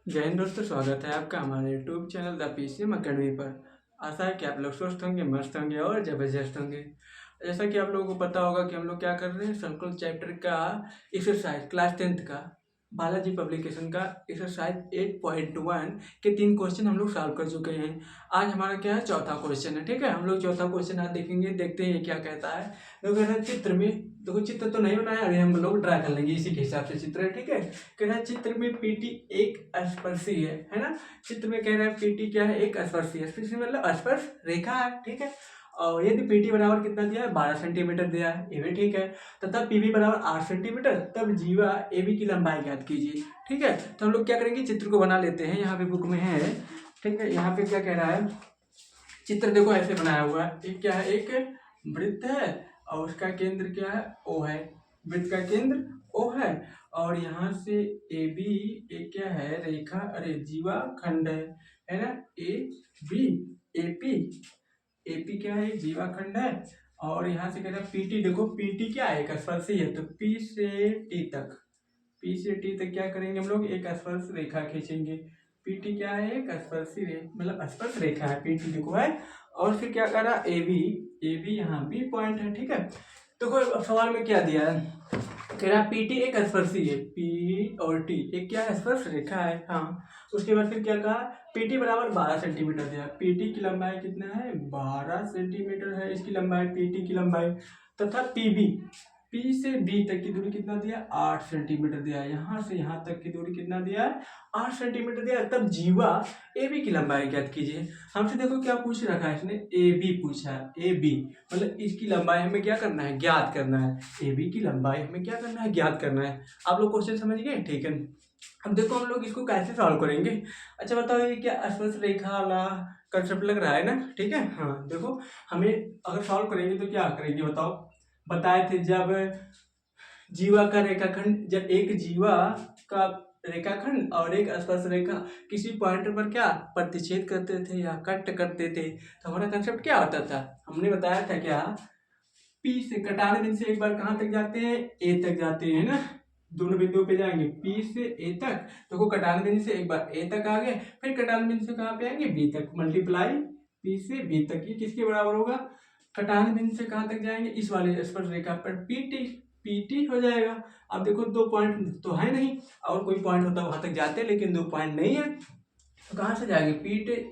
जय हिंद दोस्तों, स्वागत है आपका हमारे YouTube channel the PCM academy पर। आशा है कि आप लोग स्वस्थ होंगे, मस्त होंगे और ज़बरदस्त होंगे। जैसा कि आप लोगों को पता होगा कि हम लोग क्या कर रहे हैं, संकुल चैप्टर का एक्सरसाइज क्लास 10th का बालाजी पब्लिकेशन का एक्सरसाइज 8.1 के 3 क्वेश्चन हम लोग सॉल्व कर चुके हैं। आज हमारा क्या है, चौथा क्वेश्चन है। ठीक है, हम लोग चौथा क्वेश्चन आज देखेंगे, देखते हैं ये क्या कहता है। लोग कह रहे हैं चित्र में, देखो चित्र तो नहीं बनाया, अभी हम लोग ड्रा कर लेंगे इसी के हिसाब से चित्र है। ठीक है, कह रहा है चित्र में पीटी एक स्पर्शी है ना। चित्र में कह रहा है पीटी क्या है, एक स्पर्शी। स्पर्शी मतलब स्पर्श रेखा है। ठीक है, और यदि पीटी बराबर कितना दिया है, 12 सेंटीमीटर दिया है, ये भी ठीक है। तथा पीबी बराबर 8 सेंटीमीटर, तब जीवा एबी की लंबाई ज्ञात कीजिए। ठीक है, तो हम लोग क्या करेंगे, चित्र को बना लेते हैं। यहाँ पे बुक में है। ठीक है, यहाँ पे क्या कह रहा है, चित्र देखो ऐसे बनाया हुआ है। एक क्या है, एक वृत्त है और उसका केंद्र क्या है, ओ है। वृत्त का केंद्र ओ है और यहाँ से ए बी, एक क्या है रेखा, अरे जीवा खंड है ना। A B, A P, AP क्या है, जीवा खंड है। और यहाँ से कह रहा है पीटी, देखो पीटी क्या है, एक स्पर्शी है। तो पी से टी तक, पी से टी तक क्या करेंगे हम लोग, एक स्पर्श रेखा खींचेंगे। पीटी क्या है, एक स्पर्शी मतलब स्पर्श रेखा है, पीटी देखो है। और फिर क्या करा, ए बी, ए बी यहाँ बी पॉइंट है। ठीक है, तो कोई सवाल में क्या दिया है, कह रहा पीटी एक स्पर्शी है, पी और टी एक क्या है, स्पर्श रेखा है। हाँ, उसके बाद फिर क्या कहा, पीटी बराबर 12 सेंटीमीटर दिया। पीटी की लंबाई कितना है, 12 सेंटीमीटर है इसकी लंबाई, पीटी की लंबाई। तथा पीबी, पी से बी तक की दूरी कितना दिया, 8 सेंटीमीटर दिया है। यहाँ से यहाँ तक की दूरी कितना दिया है, 8 सेंटीमीटर दिया है। तब जीवा ए बी की लंबाई ज्ञात कीजिए। हमसे देखो क्या पूछ रखा है इसने, ए बी पूछा है। ए बी मतलब इसकी लंबाई हमें क्या करना है, ज्ञात करना है। ए बी की लंबाई हमें क्या करना है, ज्ञात करना है। आप लोग क्वेश्चन समझ गए। ठीक है, अब देखो हम लोग इसको कैसे सॉल्व करेंगे। अच्छा बताओ, ये क्या स्पर्श रेखा वाला कंसेप्ट लग रहा है ना। ठीक है, हाँ देखो, हमें अगर सॉल्व करेंगे तो क्या करेंगे बताओ। बताए थे जब जीवा का रेखाखंड, जब एक जीवा का रेखाखंड और एक स्पर्श रेखा किसी पॉइंट पर क्या प्रतिच्छेद करते थे या कट करते थे, तो हमारा कंसेप्ट क्या होता था, हमने बताया था क्या, पी से कटाने बिंदु से एक बार कहाँ तक जाते हैं, ए तक जाते हैं ना। दोनों बिंदुओं पे जाएंगे, पी से ए तक। देखो कटाने बिंदु से एक बार ए तक आ गए, फिर कटाने बिंदु से कहाँ पे आएंगे, बी तक। मल्टीप्लाई पी से बी तक, ये किसके बराबर होगा, कटाने बिंदु से कहाँ तक जाएंगे, इस वाले स्पर्श रेखा पर पीटी, पीटी हो जाएगा। अब देखो 2 पॉइंट तो है नहीं, और कोई पॉइंट होता वहां तक जाते, लेकिन 2 पॉइंट नहीं है, तो कहाँ से जाएंगे,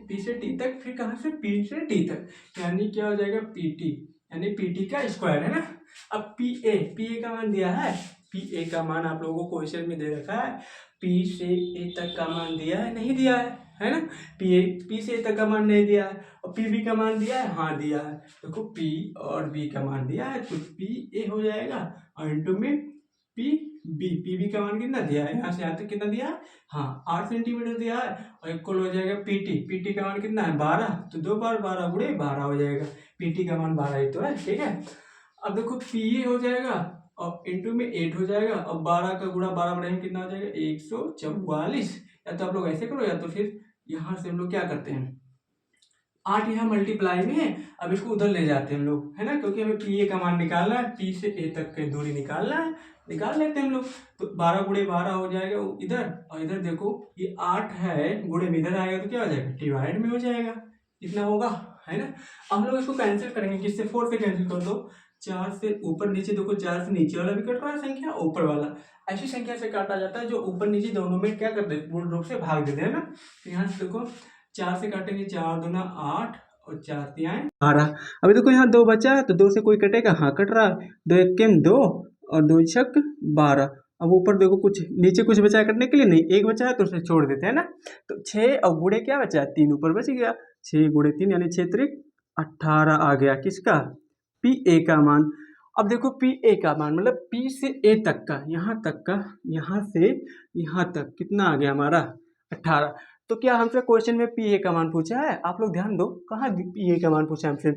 पी से टी तक, फिर कहाँ से पी से टी तक, यानी क्या हो जाएगा, पीटी, यानी पीटी का स्क्वायर है ना। अब पी ए का मान दिया है, पी ए का मान आप लोगों को क्वेश्चन में दे रखा है। पी से ए तक का मान दिया है, नहीं दिया है ना। पी से ए तक का मान नहीं दिया है। और पी बी का मान दिया है, हाँ दिया है। देखो पी और बी का मान दिया है, तो पी ए हो जाएगा और इंटू में पी बी। पी बी का मान कितना दिया है, यहाँ से यहाँ तक कितना दिया है, हाँ 8 सेंटीमीटर दिया है। और इक्वल हो जाएगा पीटी, पीटी का मान कितना है 12, तो 2 बार 12 गुणे 12 हो जाएगा। पीटी का मान 12 ही तो है। ठीक है, अब देखो पी ए हो जाएगा और इंटू में 8 हो जाएगा, और 12 का गुणा 12 बढ़ाएंगे कितना हो जाएगा, 144। या तो आप लोग ऐसे करो, या तो फिर यहाँ से हम लोग क्या करते हैं, 8 यहाँ मल्टीप्लाई में है, अब इसको उधर ले जाते हैं हम लोग, है ना, क्योंकि हमें पी ए का मान निकालना है, पी से ए तक की दूरी निकालना है, निकाल लेते हैं हम लोग। तो 12 गुणे 12 हो जाएगा इधर, और इधर देखो ये 8 है, गुणे में इधर आएगा तो क्या हो जाएगा, डिवाइड में हो जाएगा, इतना होगा, है ना। अब हम लोग इसको कैंसिल करेंगे, किससे, 4 से कैंसिल कर दो। 4 से ऊपर नीचे, देखो 4 से नीचे वाला भी कट रहा है संख्या, ऊपर वाला ऐसी संख्या से काटा जाता है जो ऊपर नीचे दोनों में क्या कर देते, पूर्ण रूप से भाग देते हैं ना। तो यहाँ से देखो 4 से काटेंगे, 4 दूना 8 और 4 तिहाई 12। अभी देखो यहाँ 2 बचा है, तो 2 से कोई कटेगा, हाँ कट रहा है, 2 एक्के 2 और 2 छक 12। अब ऊपर देखो कुछ नीचे कुछ बचा है करने के लिए, नहीं, एक बचा है तो उसे छोड़ देते हैं ना। तो 6 और गुणे क्या बचा है, 3 ऊपर बच गया, 6 गुणे 3 यानी 6 त्रिक 18 आ गया, किसका, पी ए का मान। अब देखो पी ए का मान मतलब पी से ए तक का, यहाँ तक का, यहाँ से यहाँ तक कितना आ गया हमारा, 18। तो क्या हमसे क्वेश्चन में पी ए का मान पूछा है, आप लोग ध्यान दो, कहाँ पी ए का मान पूछा है हमसे,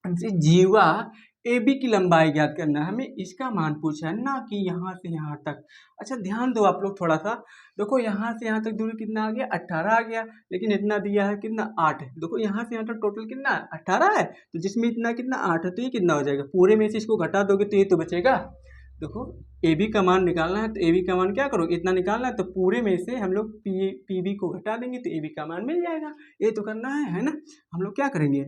हमसे जीवा ए बी की लंबाई ज्ञात करना है, हमें इसका मान पूछा है ना, कि यहाँ से यहाँ तक। अच्छा ध्यान दो आप लोग थोड़ा सा, देखो यहाँ से यहाँ तक दूरी कितना आ गया, 18 आ गया, लेकिन इतना दिया है कितना, 8 है। देखो यहाँ से यहाँ तक टोटल कितना है, 18 है, तो जिसमें इतना कितना 8 है, तो ये कितना हो जाएगा, पूरे में से इसको घटा दोगे तो ये तो बचेगा, देखो ए बी का मान निकालना है, तो ए बी का मान क्या करो, इतना निकालना है, तो पूरे में से हम लोग पी बी को घटा देंगे तो ए बी का मान मिल जाएगा। ये तो करना है ना। हम लोग क्या करेंगे,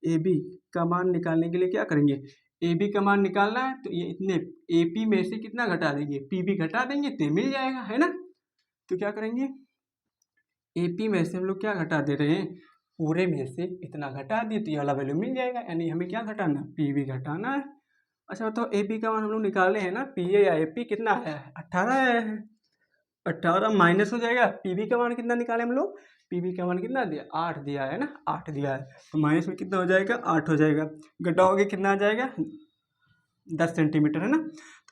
ए बी का मान निकालने के लिए क्या करेंगे, ए बी का मान निकालना है तो ये इतने ए पी में से कितना घटा देंगे, पी बी घटा देंगे तो ये मिल जाएगा, है ना। तो क्या करेंगे, ए पी में से हम लोग क्या घटा दे रहे हैं, पूरे में से इतना घटा दिए तो ये वाला वैल्यू मिल जाएगा, यानी हमें क्या घटाना, पी बी घटाना है। अच्छा बताओ ए पी का मान हम लोग निकाले हैं ना, पी ए या ए पी कितना आया है, 18 आया है। 18 माइनस हो जाएगा, पी बी का मान कितना निकाले हम लोग, पी बी का मान कितना दिया, 8 दिया है ना, 8 दिया है, तो माइनस में कितना हो जाएगा, 8 हो जाएगा। घटाओगे कितना आ जाएगा, 10 सेंटीमीटर, है ना।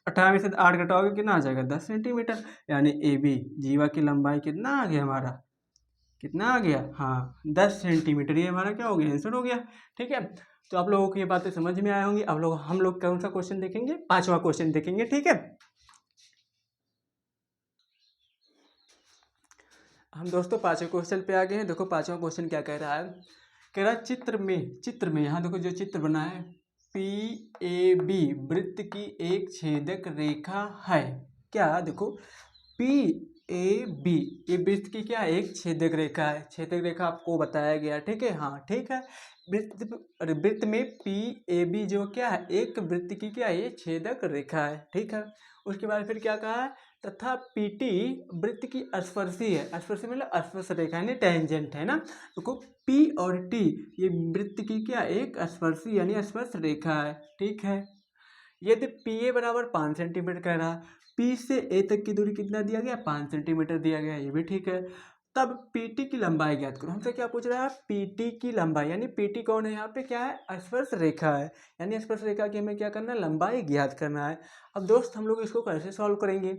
18 में से 8 घटाओगे कितना आ जाएगा, 10 सेंटीमीटर। यानी ए बी जीवा की लंबाई कितना आ गया हमारा, कितना आ गया, हाँ 10 सेंटीमीटर। ये हमारा क्या हो गया, आंसर हो गया। ठीक है, तो आप लोगों को ये बातें समझ में आई होंगी। अब लोग हम लोग कौन सा क्वेश्चन देखेंगे, 5वां क्वेश्चन देखेंगे। ठीक है, हम दोस्तों 5वें क्वेश्चन पे आ गए हैं। देखो 5वां क्वेश्चन क्या कह रहा है, कह रहा है चित्र में यहाँ देखो जो चित्र बना है, पी ए बी वृत्त की एक छेदक रेखा है। क्या देखो, पी ए बी ये वृत्त की क्या एक छेदक रेखा है, छेदक रेखा आपको बताया गया। ठीक है, हाँ ठीक है। वृत्त में पी ए बी जो क्या है, एक वृत्त की क्या है, ये छेदक रेखा है। ठीक है, उसके बाद फिर क्या कहा है, तथा पी टी वृत्त की स्पर्शी है। स्पर्शी मतलब स्पर्श रेखा यानी टेंजेंट, है ना। देखो पी और टी ये वृत्त की क्या एक स्पर्शी यानी स्पर्श रेखा है। ठीक है, यदि पी ए बराबर 5 सेंटीमीटर कह रहा है, पी से ए तक की दूरी कितना दिया गया, 5 सेंटीमीटर दिया गया, ये भी ठीक है। तब पी टी की लंबाई ज्ञात करो। हमसे क्या पूछ रहा है, पी टी की लंबाई, यानी पी टी कौन है यहाँ पे, क्या है, स्पर्श रेखा है, यानी स्पर्श रेखा की हमें क्या करना है, लंबाई ज्ञात करना है। अब दोस्त हम लोग इसको कैसे सॉल्व करेंगे,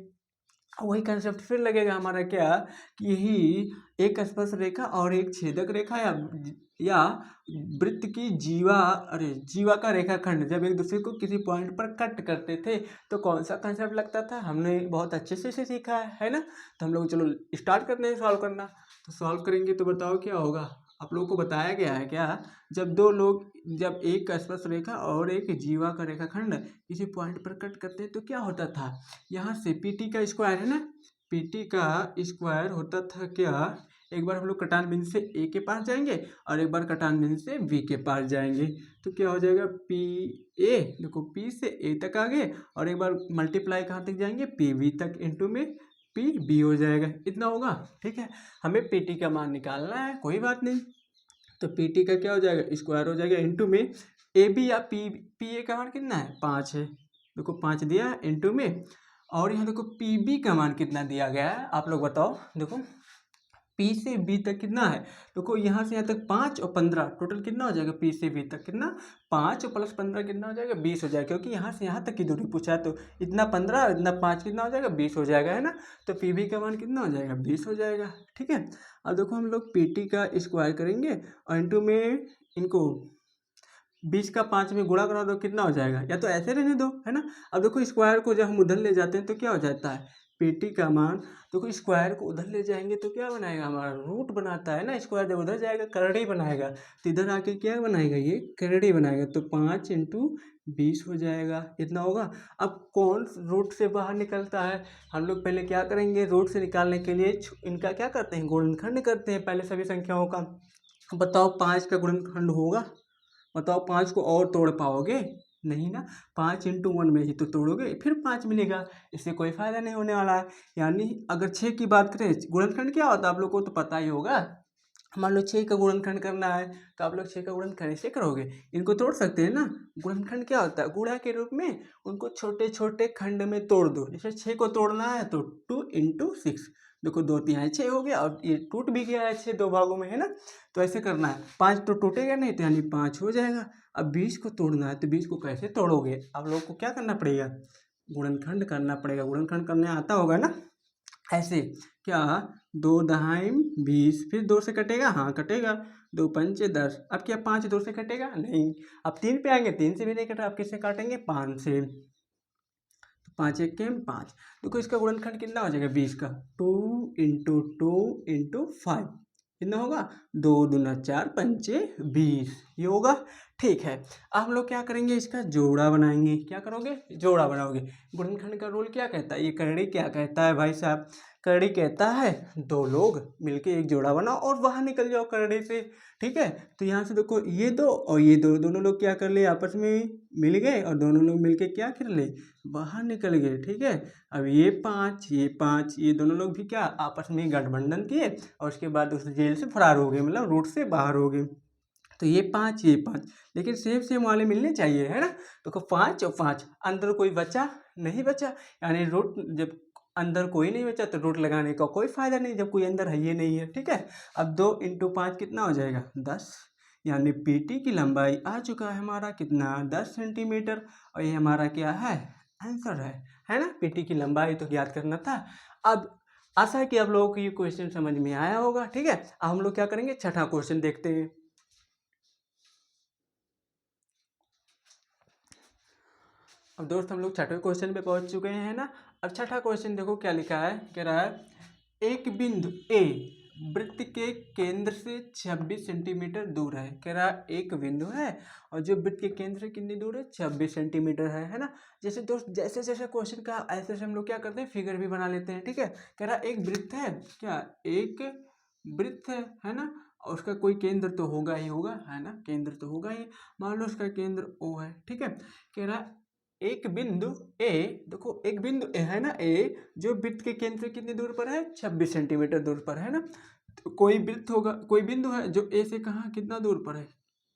वही कंसेप्ट फिर लगेगा हमारा, क्या कि यही एक स्पर्श रेखा और एक छेदक रेखा या वृत्त की जीवा का रेखाखंड जब एक दूसरे को किसी पॉइंट पर कट करते थे तो कौन सा कंसेप्ट लगता था, हमने बहुत अच्छे से इसे सीखा है ना। तो हम लोग चलो स्टार्ट करते हैं सॉल्व करना। तो सॉल्व करेंगे तो बताओ क्या होगा, आप लोगों को बताया गया है क्या, जब एक स्पर्श रेखा और एक जीवा का रेखाखंड किसी पॉइंट पर कट करते हैं तो क्या होता था, यहाँ से पी टी का स्क्वायर है ना, पी टी का स्क्वायर होता था क्या, एक बार हम लोग कटान बिंदु से ए के पास जाएंगे और एक बार कटान बिंदु से बी के पास जाएंगे, तो क्या हो जाएगा, पी ए देखो पी से ए तक आ गए और एक बार मल्टीप्लाई कहाँ तक जाएंगे, पी बी तक, इंटू में पी बी हो जाएगा, इतना होगा। ठीक है, हमें पी टी का मान निकालना है, कोई बात नहीं। तो पी टी का क्या हो जाएगा, स्क्वायर हो जाएगा, इंटू में ए बी या पी ए का मान कितना है, 5 है, देखो 5 दिया है, इंटू में, और यहाँ देखो पी बी का मान कितना दिया गया है, आप लोग बताओ। देखो पी से बी तक कितना है, देखो यहाँ से यहाँ तक 5 और 15 टोटल कितना हो जाएगा, पी से बी तक कितना, 5 और प्लस 15 कितना हो जाएगा, 20 हो जाएगा, क्योंकि यहाँ से यहाँ तक की दूरी पूछा है तो इतना 15 और इतना 5 कितना हो जाएगा, 20 हो जाएगा, है ना। तो पी बी का मान कितना हो जाएगा, 20 हो जाएगा। ठीक है, अब देखो हम लोग पी टी का स्क्वायर करेंगे और इंटू में इनको 20 का 5 में गुणा करा दो, कितना हो जाएगा, या तो ऐसे रहने दो, है ना। अब देखो स्क्वायर को जब हम उधर ले जाते हैं तो क्या हो जाता है, पीटी का मान, देखो स्क्वायर को उधर ले जाएंगे तो क्या बनाएगा, हमारा रूट बनाता है ना, स्क्वायर जब उधर जाएगा करड़ी बनाएगा, तो इधर आके क्या बनाएगा, ये करड़ी बनाएगा, तो 5 इंटू 20 हो जाएगा, इतना होगा। अब कौन रूट से बाहर निकलता है, हम लोग पहले क्या करेंगे, रूट से निकालने के लिए इनका क्या करते हैं, गुणनखंड करते हैं पहले सभी संख्याओं का। बताओ 5 का गुणनखंड होगा, बताओ 5 को और तोड़ पाओगे, नहीं ना, 5 इंटू 1 में ही तो तोड़ोगे फिर 5 मिलेगा, इससे कोई फायदा नहीं होने वाला है। यानी अगर 6 की बात करें, गुणनखंड क्या होता है आप लोग को तो पता ही होगा, मान लो 6 का गुणनखंड करना है तो आप लोग 6 का गुणनखंड ऐसे करोगे, इनको तोड़ सकते हैं ना। गुणनखंड क्या होता है, गुणा के रूप में उनको छोटे छोटे खंड में तोड़ दो, जैसे 6 को तोड़ना है तो 2 इंटू 6, देखो 2 3 6 हो गया और ये टूट भी गया है 6 दो भागों में, है ना। तो ऐसे करना है, 5 तो टूटेगा नहीं तो यानी 5 हो जाएगा। अब 20 को तोड़ना है तो 20 को कैसे तोड़ोगे, आप लोग को क्या करना पड़ेगा, गुणनखंड करना पड़ेगा, गुणनखंड करने आता होगा ना, ऐसे क्या, 2 दहाई 20, फिर 2 से कटेगा, हाँ कटेगा, 2 पंचे 10, अब क्या 5 2 से कटेगा नहीं, अब 3 पे आएंगे, 3 से भी नहीं कटा, अब किससे काटेंगे, 5 से, तो 5 एक के 5, देखो इसका गुणनखंड कितना हो जाएगा 20 का, 2 इंटू 5 कितना होगा, 2 दूना 4 पंचे 20, ये होगा। ठीक है, अब हम लोग क्या करेंगे, इसका जोड़ा बनाएंगे। क्या करोगे, जोड़ा बनाओगे। गुणनखंड का रूल क्या कहता है, ये करड़ी क्या कहता है भाई साहब, करड़ी कहता है दो लोग मिलके एक जोड़ा बनाओ और बाहर निकल जाओ करड़ी से। ठीक है, तो यहाँ से देखो ये दो और ये दो, दोनों लोग क्या कर ले, आपस में मिल गए और दोनों लोग मिलके क्या कर ले, बाहर निकल गए। ठीक है, अब ये पाँच ये दोनों लोग भी क्या आपस में गठबंधन किए और उसके बाद उस जेल से फरार हो गए, मतलब रूट से बाहर हो गए। तो ये पाँच, लेकिन सेम सेम वाले मिलने चाहिए, है ना। देखो 5 और 5, अंदर कोई बचा नहीं बचा, यानी रूट जब अंदर कोई नहीं बचा तो रूट लगाने का कोई फायदा नहीं, जब कोई अंदर है ये नहीं है। ठीक है, अब 2 इंटू 5 कितना हो जाएगा, 10, यानी पीटी की लंबाई आ चुका है हमारा कितना, 10 सेंटीमीटर। और ये हमारा क्या है, आंसर है ना। पीटी की लंबाई तो याद करना था। अब आशा है कि आप लोगों को ये क्वेश्चन समझ में आया होगा। ठीक है, अब हम लोग क्या करेंगे, छठा क्वेश्चन देखते हैं। अब दोस्त हम लोग छठे क्वेश्चन पे पहुंच चुके हैं ना। अब छठा क्वेश्चन देखो क्या लिखा है, कह रहा है एक बिंदु ए वृत्त के केंद्र से 26 सेंटीमीटर दूर है। कह रहा है एक बिंदु है और जो वृत्त के केंद्र से कितनी दूर है, 26 सेंटीमीटर है ना। जैसे दोस्त जैसे जैसे क्वेश्चन का ऐसे ऐसे हम लोग क्या करते हैं, फिगर भी बना लेते हैं। ठीक है, कह रहा है एक वृत्त है, क्या एक वृत्त है ना, और उसका कोई केंद्र तो होगा ही होगा, है ना, केंद्र तो होगा ही। मान लो उसका केंद्र ओ है। ठीक है, कह रहा है एक बिंदु ए, देखो एक बिंदु ए है ना, ए जो वृत्त के केंद्र से कितनी दूर पर है, 26 सेंटीमीटर दूर पर है ना। तो कोई वृत्त होगा, कोई बिंदु है जो ए से कहाँ कितना दूर पर है,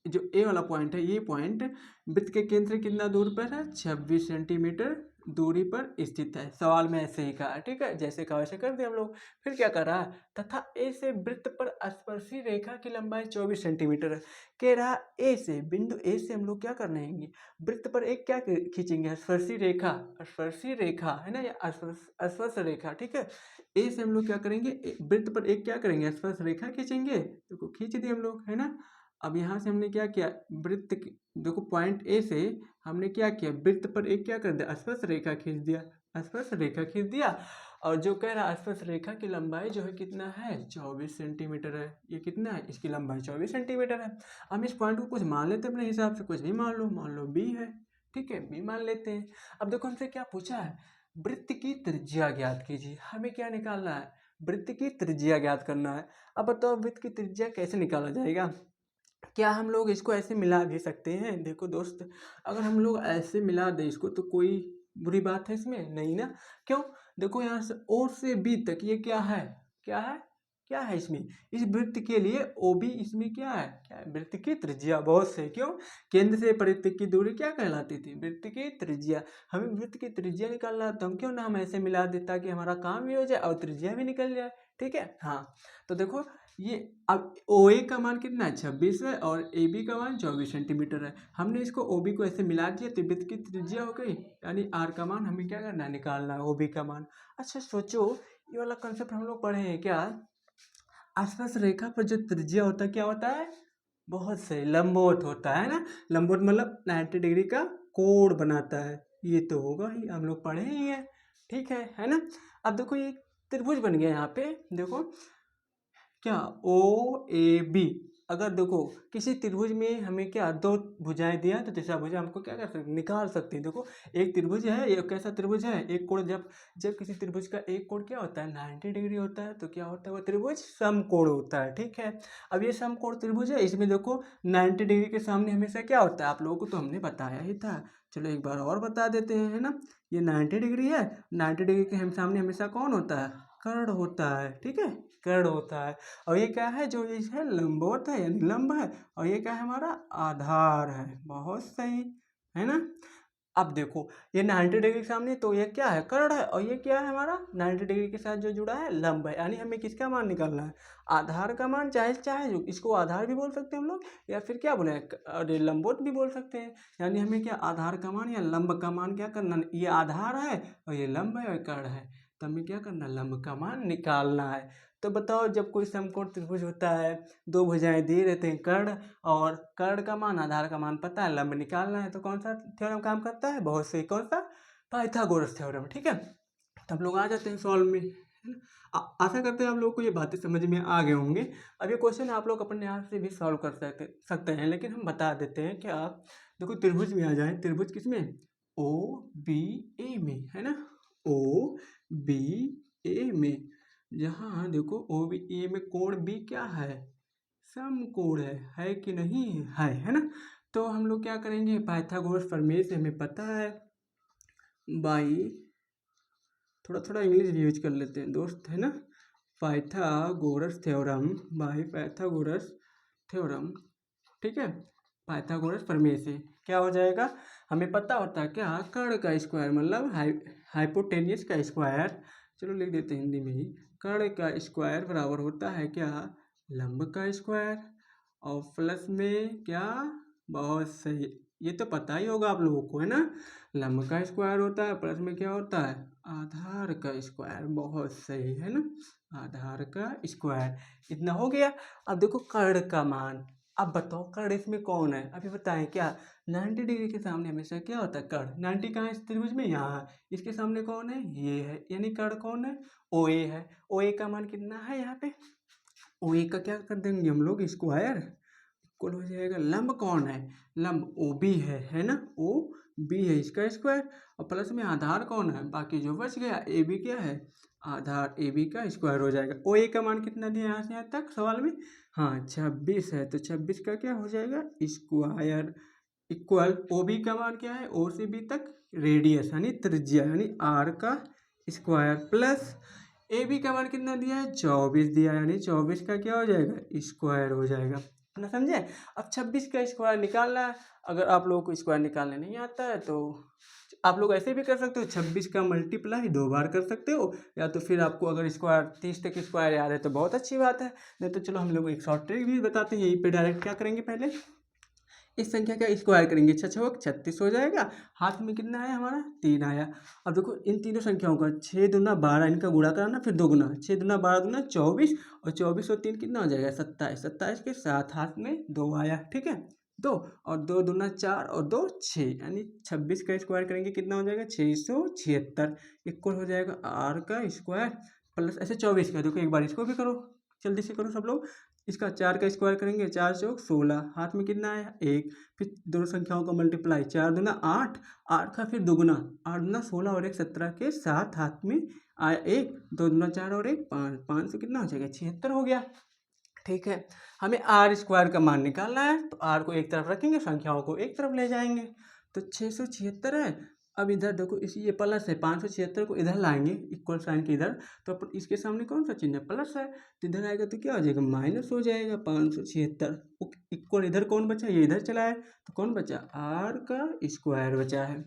जो ए वाला पॉइंट है, ये पॉइंट वृत्त के केंद्र से कितना दूर पर है, 26 सेंटीमीटर दूरी पर स्थित है। सवाल में ऐसे ही कहा है। ठीक है, जैसे कहा वैसे कर दिया हम लोग। फिर क्या कर रहा है, तथा ए से वृत्त पर स्पर्शी रेखा की लंबाई 24 सेंटीमीटर है। कह रहा ए से, बिंदु ए से हम लोग क्या करने हैं, वृत्त पर एक क्या खींचेंगे, स्पर्शी रेखा, स्पर्शी रेखा है ना, या स्पर्श रेखा। ठीक है, ए से हम लोग क्या करेंगे, वृत्त पर एक क्या करेंगे, स्पर्श रेखा खींचेंगे। देखो खींच दिए हम लोग, है ना। अब यहाँ से हमने क्या किया, देखो पॉइंट ए से हमने क्या किया, वृत्त पर एक क्या कर दिया, स्पर्श रेखा खींच दिया, स्पर्श रेखा खींच दिया। और जो कह रहा है स्पर्श रेखा की लंबाई जो है कितना है, 24 सेंटीमीटर है। ये कितना है, इसकी लंबाई 24 सेंटीमीटर है। हम इस पॉइंट को कुछ मान लेते हैं अपने हिसाब से, कुछ भी मान लो बी है। ठीक है, बी मान लेते हैं। अब देखो हमसे क्या पूछा है, वृत्त की त्रिज्या ज्ञात कीजिए। हमें क्या निकालना है, वृत्त की त्रिज्या ज्ञात करना है। अब बताओ वृत्त की त्रिज्या कैसे निकाला जाएगा। क्या हम लोग इसको ऐसे मिला भी सकते हैं, देखो दोस्त, अगर हम लोग ऐसे मिला दें इसको तो कोई बुरी बात है इसमें, नहीं ना। क्यों, देखो यहाँ से ओ से बी तक ये क्या है, क्या है, क्या है इसमें, इस वृत्त के लिए ओ बी इसमें क्या है वृत्त की त्रिज्या। बहुत से, क्यों, केंद्र से वृत्त की दूरी क्या कहलाती थी, वृत्त की त्रिज्या। हमें वृत्त की त्रिज्या निकालना है, तो हम क्यों ना हम ऐसे मिला दे ताकि हमारा काम भी हो जाए और त्रिज्या भी निकल जाए। ठीक है, हाँ, तो देखो ये अब ओ ए का मान कितना है, 26 है, और ए बी का मान 24 सेंटीमीटर है। हमने इसको ओ बी को ऐसे मिला दिया तो वृत्त की त्रिज्या हो गई, यानी आर का मान हमें क्या करना है, निकालना है ओ बी का मान। अच्छा सोचो, ये वाला कंसेप्ट हम लोग पढ़े हैं क्या, आसपास रेखा पर जो त्रिज्या होता है क्या होता है, बहुत सही, लंबवत होता है ना। लंबवत मतलब 90 डिग्री का कोण बनाता है, ये तो होगा ही, हम लोग पढ़े ही है। ठीक है ना। अब देखो ये त्रिभुज बन गया यहाँ पे, देखो क्या ओ ए बी। अगर देखो किसी त्रिभुज में हमें क्या दो भुजाएं दिया तो तीसरा भुजा हमको क्या कर सकते, निकाल सकते हैं। देखो एक त्रिभुज है, एक कैसा त्रिभुज है, एक कोण, जब जब किसी त्रिभुज का एक कोण क्या होता है, 90 डिग्री होता है, तो क्या होता है, वो त्रिभुज समकोण होता है। ठीक है, अब ये समकोण त्रिभुज है, इसमें देखो 90 डिग्री के सामने हमेशा क्या होता है, आप लोगों को तो हमने बताया ही था, चलो एक बार और बता देते हैं, है ना। ये 90 डिग्री है, 90 डिग्री के हम सामने हमेशा कौन होता है, कर्ण होता है। ठीक है, कर्ण होता है। और ये क्या है, जो ये है लंबवत है यानी लंब है, और ये क्या है हमारा आधार है। बहुत सही, है ना। अब देखो ये 90 डिग्री के सामने तो ये क्या है, कर्ण है, और ये क्या है हमारा 90 डिग्री के साथ जो जुड़ा है, लंब है। यानी हमें किसका मान निकालना है, आधार का मान। चाहे चाहे जो इसको आधार भी बोल सकते हैं हम लोग, या फिर क्या बोले, अरे लंबवत भी बोल सकते हैं। यानी हमें क्या आधार का मान या लंब का मान क्या करना, ये आधार है और ये लंब है और कर्ण है, तो हमें क्या करना, लंब का मान निकालना है। तो बताओ जब कोई समकोण त्रिभुज होता है, दो भुजाएं दे रहते हैं कर्ण, और कर्ण का मान आधार का मान पता है, लंब निकालना है, तो कौन सा थ्योरम काम करता है, बहुत सही, कौन सा, पाइथागोरस थ्योरम। ठीक है, तो हम लोग आ जाते हैं सॉल्व में, है ना। आशा करते हैं आप लोगों को ये बातें समझ में आ गए होंगे। अब ये क्वेश्चन आप लोग अपने आप से भी सॉल्व कर सकते हैं, लेकिन हम बता देते हैं कि आप देखो त्रिभुज में आ जाए। त्रिभुज किसमें? ओ बी ए में, है ना। ओ बी ए में, जहाँ देखो ओ बी ए में कोण बी क्या है? समकोण है कि नहीं? है ना। तो हम लोग क्या करेंगे, पाइथागोरस प्रमेय से हमें पता है बाई, थोड़ा थोड़ा इंग्लिश भी यूज कर लेते हैं दोस्त, है ना। Pythagoras theorem, by Pythagoras theorem, ठीक है। पाइथागोरस प्रमेय से क्या हो जाएगा, हमें पता होता है क्या, कर्ण का स्क्वायर मतलब हाइपोटेनियस का स्क्वायर, चलो लिख देते हैं हिंदी में ही, कर्ण का स्क्वायर बराबर होता है क्या, लंब का स्क्वायर, और प्लस में क्या, बहुत सही, ये तो पता ही होगा आप लोगों को, है ना। लंब का स्क्वायर होता है, प्लस में क्या होता है, आधार का स्क्वायर, बहुत सही, है ना। आधार का स्क्वायर, इतना हो गया। अब देखो कर्ण का मान, अब बताओ कर्ण इसमें कौन है, अभी बताएं क्या, 90 डिग्री के सामने हमेशा क्या होता है, कर्ण। 90 कहाँ है इस त्रिभुज में, यहाँ है। इसके सामने कौन है, ये है, यानी कर्ण कौन है, ओ ए है। ओ ए का मान कितना है यहाँ पे, ओ ए का क्या कर देंगे हम लोग, स्क्वायर, इक्वल हो जाएगा, लंब कौन है, लंब ओ बी है ना, ओ बी है, इसका स्क्वायर, और प्लस में आधार कौन है, बाकी जो बच गया ए बी क्या है, आधार ए बी का स्क्वायर हो जाएगा। ओ ए का मान कितना दिया यहाँ से यहाँ तक सवाल में, हाँ 26 है, तो 26 का क्या हो जाएगा, स्क्वायर, इक्वल ओ बी का मान क्या है, ओ से बी तक रेडियस यानी त्रिज्या यानी आर का स्क्वायर, प्लस ए बी का मान कितना दिया है, 24 दिया, यानी 24 का क्या हो जाएगा, स्क्वायर हो जाएगा ना, समझे। अब 26 का स्क्वायर निकालना है, अगर आप लोगों को स्क्वायर निकालने नहीं आता है तो आप लोग ऐसे भी कर सकते हो, 26 का मल्टीप्लाई 2 बार कर सकते हो, या तो फिर आपको अगर स्क्वायर 30 तक स्क्वायर याद है तो बहुत अच्छी बात है, नहीं तो चलो हम लोग एक शॉर्ट ट्रिक भी बताते हैं, यहीं पे डायरेक्ट क्या करेंगे, पहले इस संख्या का स्क्वायर करेंगे, 6×6 = 36 हो जाएगा, हाथ में कितना आया हमारा, 3 आया। अब देखो इन तीनों संख्याओं का 6 दूना 12, इनका गुणा कराना फिर 2 गुना, 6 दूना 12 दूना 24, और 24 और 3 कितना हो जाएगा, 27, 27 के साथ हाथ में 2 आया, ठीक है, 2, और 2 दूना 4 और 2 6, यानी 26 का स्क्वायर करेंगे कितना हो जाएगा, 676, इक्वल हो जाएगा आर का स्क्वायर, प्लस ऐसे 24 का, देखो एक बार इसको भी करो, जल्दी से करो सब लोग, इसका 4 का स्क्वायर करेंगे, 4 चौक 16, हाथ में कितना आया 1, फिर दोनों संख्याओं का मल्टीप्लाई, 4 दूना 8, 8 का फिर दुगुना, 8 दूना 16 और 1 17 के साथ हाथ में आया 1, 2 दूना 4 और 1 5, 5 से कितना हो जाएगा, 76 हो गया, ठीक है। हमें आर स्क्वायर का मान निकालना है, तो आर को एक तरफ रखेंगे, संख्याओं को एक तरफ ले जाएंगे, तो 676 है। अब इधर देखो इसी ये प्लस है, 576 को इधर लाएंगे इक्वल साइन के इधर, तो इसके सामने कौन सा चिन्ह है, प्लस है, तो इधर आएगा तो क्या हो जाएगा, माइनस हो जाएगा 576, इक्वल इधर कौन बचा, ये इधर चला है, तो कौन बचा, आर का स्क्वायर बचा है।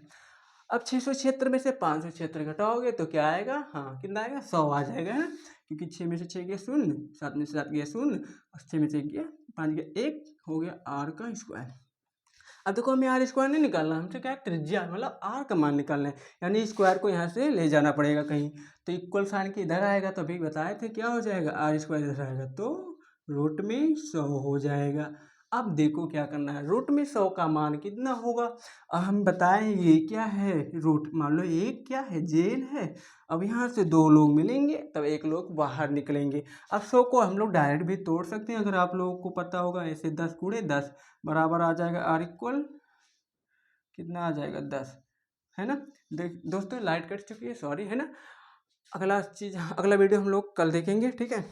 अब 676 में से 576 घटाओगे तो क्या आएगा, हाँ कितना आएगा, 100 आ जाएगा, है ना, क्योंकि 6 में से 6 गया 0, 7 में से 7 गया 0, और 6 में से 1 गया 5 गया 1, हो गया आर का स्क्वायर। अब देखो हमें आर स्क्वायर नहीं निकालना, हमसे क्या है, त्रिज्या मतलब आर का मान निकालना है, यानी स्क्वायर को यहाँ से ले जाना पड़ेगा कहीं, तो इक्वल साइन के इधर आएगा, तो अभी बताए थे क्या हो जाएगा, आर स्क्वायर इधर आएगा तो रूट में 100 हो जाएगा। अब देखो क्या करना है, रूट में 100 का मान कितना होगा, अब हम बताएं ये क्या है, रूट मान लो एक क्या है, जेन है, अब यहाँ से 2 लोग मिलेंगे तब 1 लोग बाहर निकलेंगे। अब 100 को हम लोग डायरेक्ट भी तोड़ सकते हैं, अगर आप लोगों को पता होगा, ऐसे 10 × 10 बराबर आ जाएगा आर इक्वल कितना आ जाएगा, 10, है ना। दोस्तों लाइट कट चुकी है, सॉरी, है ना। अगला वीडियो हम लोग कल देखेंगे, ठीक है।